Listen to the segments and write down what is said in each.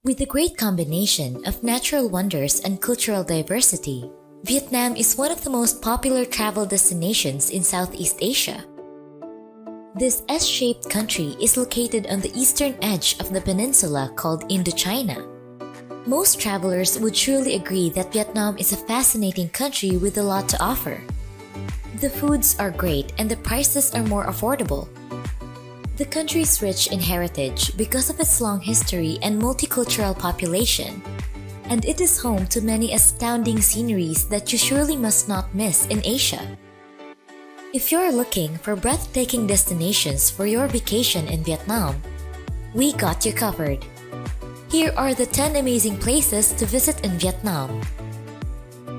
With a great combination of natural wonders and cultural diversity, Vietnam is one of the most popular travel destinations in Southeast Asia. This S-shaped country is located on the eastern edge of the peninsula called Indochina. Most travelers would surely agree that Vietnam is a fascinating country with a lot to offer. The foods are great and the prices are more affordable. The country is rich in heritage because of its long history and multicultural population, and it is home to many astounding sceneries that you surely must not miss in Asia. If you're looking for breathtaking destinations for your vacation in Vietnam, we got you covered. Here are the 10 amazing places to visit in Vietnam.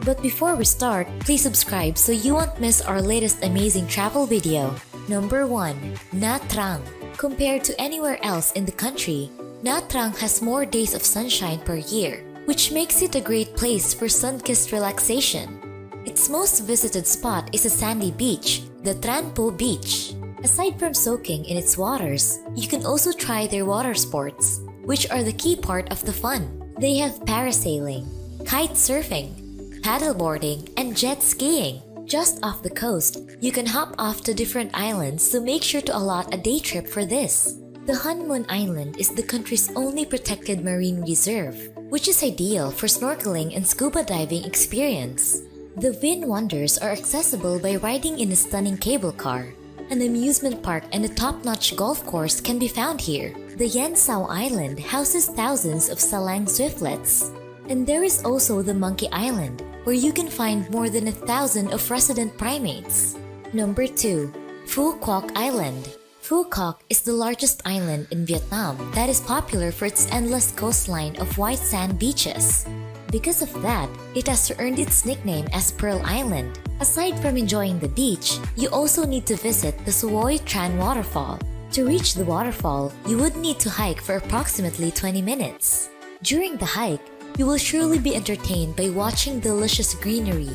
But before we start, please subscribe so you won't miss our latest amazing travel video. Number 1. Nha Trang. Compared to anywhere else in the country, Nha Trang has more days of sunshine per year, which makes it a great place for sun-kissed relaxation. Its most visited spot is a sandy beach, the Tran Po Beach. Aside from soaking in its waters, you can also try their water sports, which are the key part of the fun. They have parasailing, kite surfing, paddleboarding, and jet skiing. Just off the coast, you can hop off to different islands, so make sure to allot a day trip for this. The Han Mon Island is the country's only protected marine reserve, which is ideal for snorkeling and scuba diving experience. The Vin Wonders are accessible by riding in a stunning cable car. An amusement park and a top-notch golf course can be found here. The Yan Sao Island houses thousands of salang swiftlets. And there is also the Monkey Island, where you can find more than 1,000 of resident primates. Number 2. Phu Quoc Island. Phu Quoc is the largest island in Vietnam that is popular for its endless coastline of white sand beaches. Because of that, it has earned its nickname as Pearl Island. Aside from enjoying the beach, you also need to visit the Suoi Tran waterfall. To reach the waterfall, you would need to hike for approximately 20 minutes. During the hike, you will surely be entertained by watching the luscious greenery,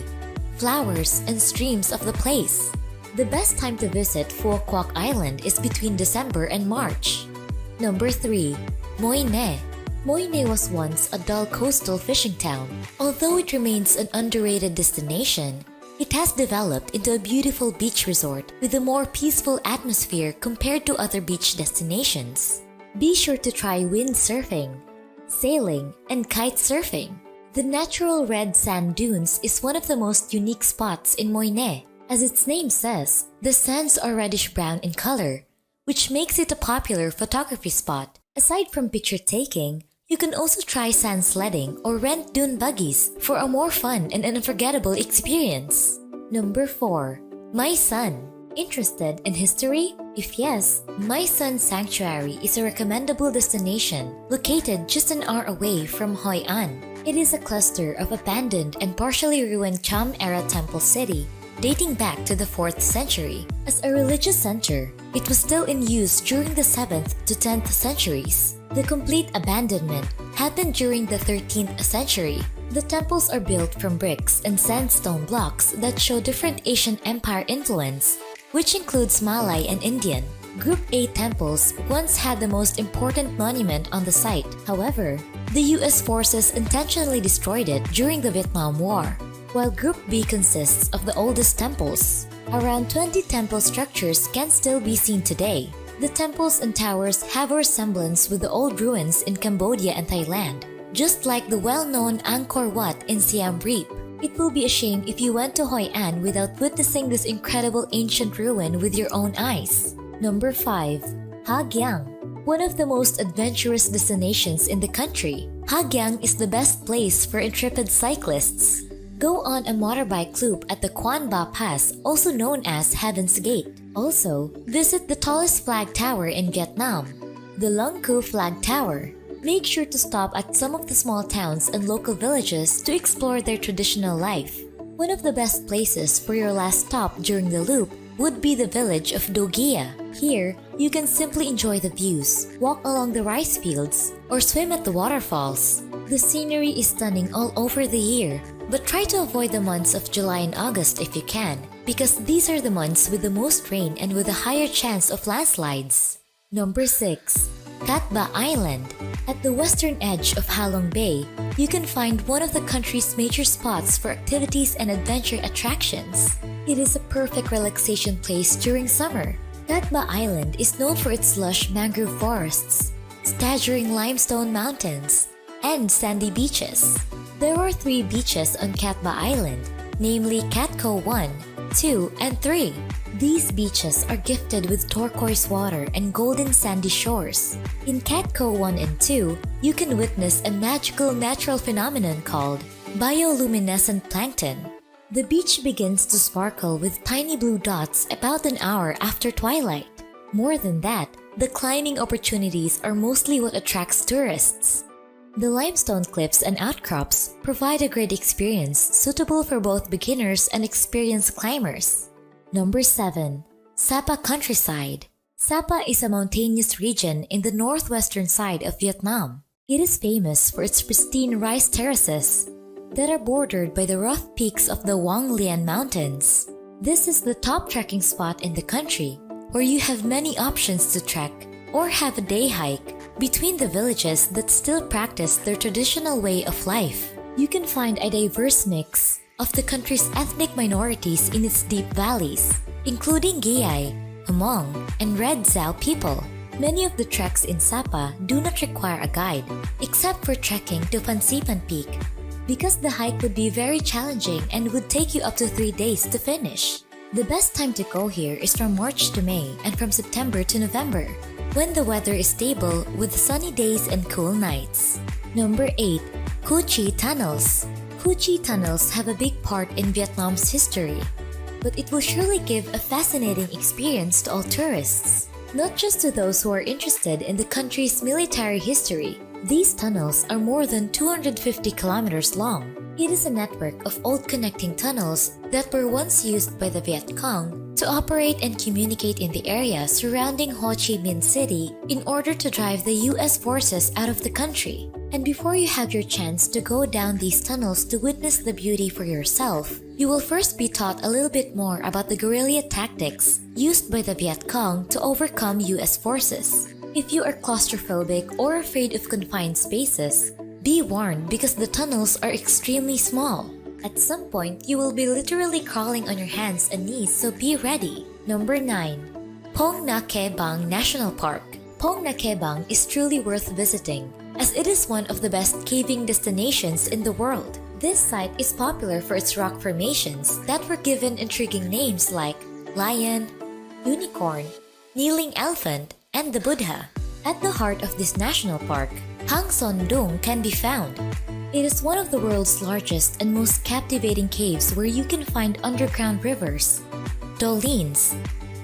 flowers, and streams of the place. The best time to visit Phu Quoc Island is between December and March. Number 3. Mui Ne. Mui Ne was once a dull coastal fishing town. Although it remains an underrated destination, it has developed into a beautiful beach resort with a more peaceful atmosphere compared to other beach destinations. Be sure to try windsurfing, sailing, and kite surfing. The natural red sand dunes is one of the most unique spots in Mui Ne. As its name says, the sands are reddish-brown in color, which makes it a popular photography spot. Aside from picture taking, you can also try sand sledding or rent dune buggies for a more fun and unforgettable experience. Number 4. My Son. Interested in history? If yes, My Son Sanctuary is a recommendable destination located just an hour away from Hoi An. It is a cluster of abandoned and partially ruined Cham-era temple city dating back to the 4th century. As a religious center, it was still in use during the 7th to 10th centuries. The complete abandonment happened during the 13th century. The temples are built from bricks and sandstone blocks that show different Asian Empire influence, which includes Malay and Indian. Group A temples once had the most important monument on the site. However, the US forces intentionally destroyed it during the Vietnam War. While Group B consists of the oldest temples, around 20 temple structures can still be seen today. The temples and towers have a resemblance with the old ruins in Cambodia and Thailand, just like the well-known Angkor Wat in Siem Reap. It will be a shame if you went to Hoi An without witnessing this incredible ancient ruin with your own eyes. Number 5. Ha Giang. One of the most adventurous destinations in the country, Ha Giang is the best place for intrepid cyclists. Go on a motorbike loop at the Quan Ba Pass, also known as Heaven's Gate. Also, visit the tallest flag tower in Vietnam, the Lung Cu Flag Tower. Make sure to stop at some of the small towns and local villages to explore their traditional life. One of the best places for your last stop during the loop would be the village of Do Gia. Here, you can simply enjoy the views, walk along the rice fields, or swim at the waterfalls. The scenery is stunning all over the year, but try to avoid the months of July and August if you can, because these are the months with the most rain and with a higher chance of landslides. Number 6. Cat Ba Island. At the western edge of Halong Bay, you can find one of the country's major spots for activities and adventure attractions. It is a perfect relaxation place during summer. Cat Ba Island is known for its lush mangrove forests, staggering limestone mountains, and sandy beaches. There are 3 beaches on Cat Ba Island, namely Cat Co 1, 2, and 3. These beaches are gifted with turquoise water and golden sandy shores. In Cat Co 1 and 2, you can witness a magical natural phenomenon called bioluminescent plankton. The beach begins to sparkle with tiny blue dots about an hour after twilight. More than that, the climbing opportunities are mostly what attracts tourists. The limestone cliffs and outcrops provide a great experience suitable for both beginners and experienced climbers. Number 7. Sapa Countryside. Sapa is a mountainous region in the northwestern side of Vietnam. It is famous for its pristine rice terraces that are bordered by the rough peaks of the Hoang Lian Mountains. This is the top trekking spot in the country, where you have many options to trek or have a day hike between the villages that still practice their traditional way of life. You can find a diverse mix of the country's ethnic minorities in its deep valleys, including Giai, Hmong, and Red Zhao people. Many of the treks in Sapa do not require a guide, except for trekking to Fansipan Peak, because the hike would be very challenging and would take you up to 3 days to finish. The best time to go here is from March to May and from September to November, when the weather is stable with sunny days and cool nights. Number 8. Cu Chi Tunnels. Cu Chi Tunnels have a big part in Vietnam's history, but it will surely give a fascinating experience to all tourists, not just to those who are interested in the country's military history. These tunnels are more than 250 kilometers long. It is a network of old connecting tunnels that were once used by the Viet Cong to operate and communicate in the area surrounding Ho Chi Minh City in order to drive the US forces out of the country. And before you have your chance to go down these tunnels to witness the beauty for yourself, you will first be taught a little bit more about the guerrilla tactics used by the Viet Cong to overcome US forces. If you are claustrophobic or afraid of confined spaces, be warned because the tunnels are extremely small. At some point, you will be literally crawling on your hands and knees, so be ready. Number 9. Phong Nha-Ke Bang National Park. Phong Nha-Ke Bang is truly worth visiting, as it is one of the best caving destinations in the world. This site is popular for its rock formations that were given intriguing names like lion, unicorn, kneeling elephant, and the Buddha. At the heart of this national park, Hang Son Doong can be found. It is one of the world's largest and most captivating caves where you can find underground rivers, dolines,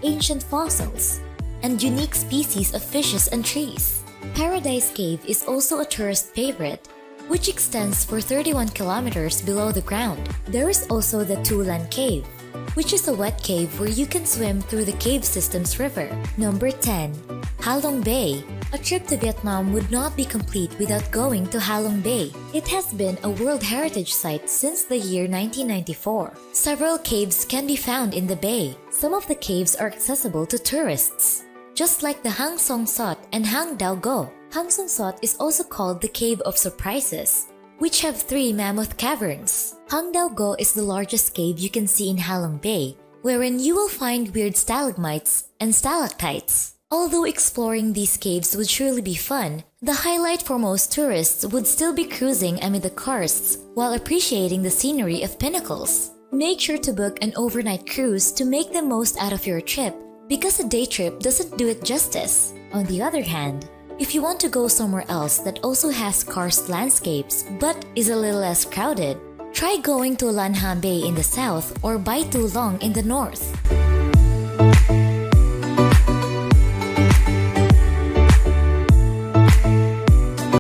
ancient fossils, and unique species of fishes and trees. Paradise Cave is also a tourist favorite, which extends for 31 kilometers below the ground. There is also the Tu Lan Cave, which is a wet cave where you can swim through the cave system's river. Number 10. Halong Bay. A trip to Vietnam would not be complete without going to Halong Bay. It has been a World Heritage Site since the year 1994. Several caves can be found in the bay. Some of the caves are accessible to tourists, just like the Hang Song Sot and Hang Dao Go. Hang Song Sot is also called the Cave of Surprises, which have 3 mammoth caverns. Hang Dao Go is the largest cave you can see in Halong Bay, wherein you will find weird stalagmites and stalactites. Although exploring these caves would surely be fun, the highlight for most tourists would still be cruising amid the karsts while appreciating the scenery of pinnacles. Make sure to book an overnight cruise to make the most out of your trip, because a day trip doesn't do it justice. On the other hand, if you want to go somewhere else that also has karst landscapes but is a little less crowded, try going to Lan Han Bay in the south or Bai Tu Long in the north.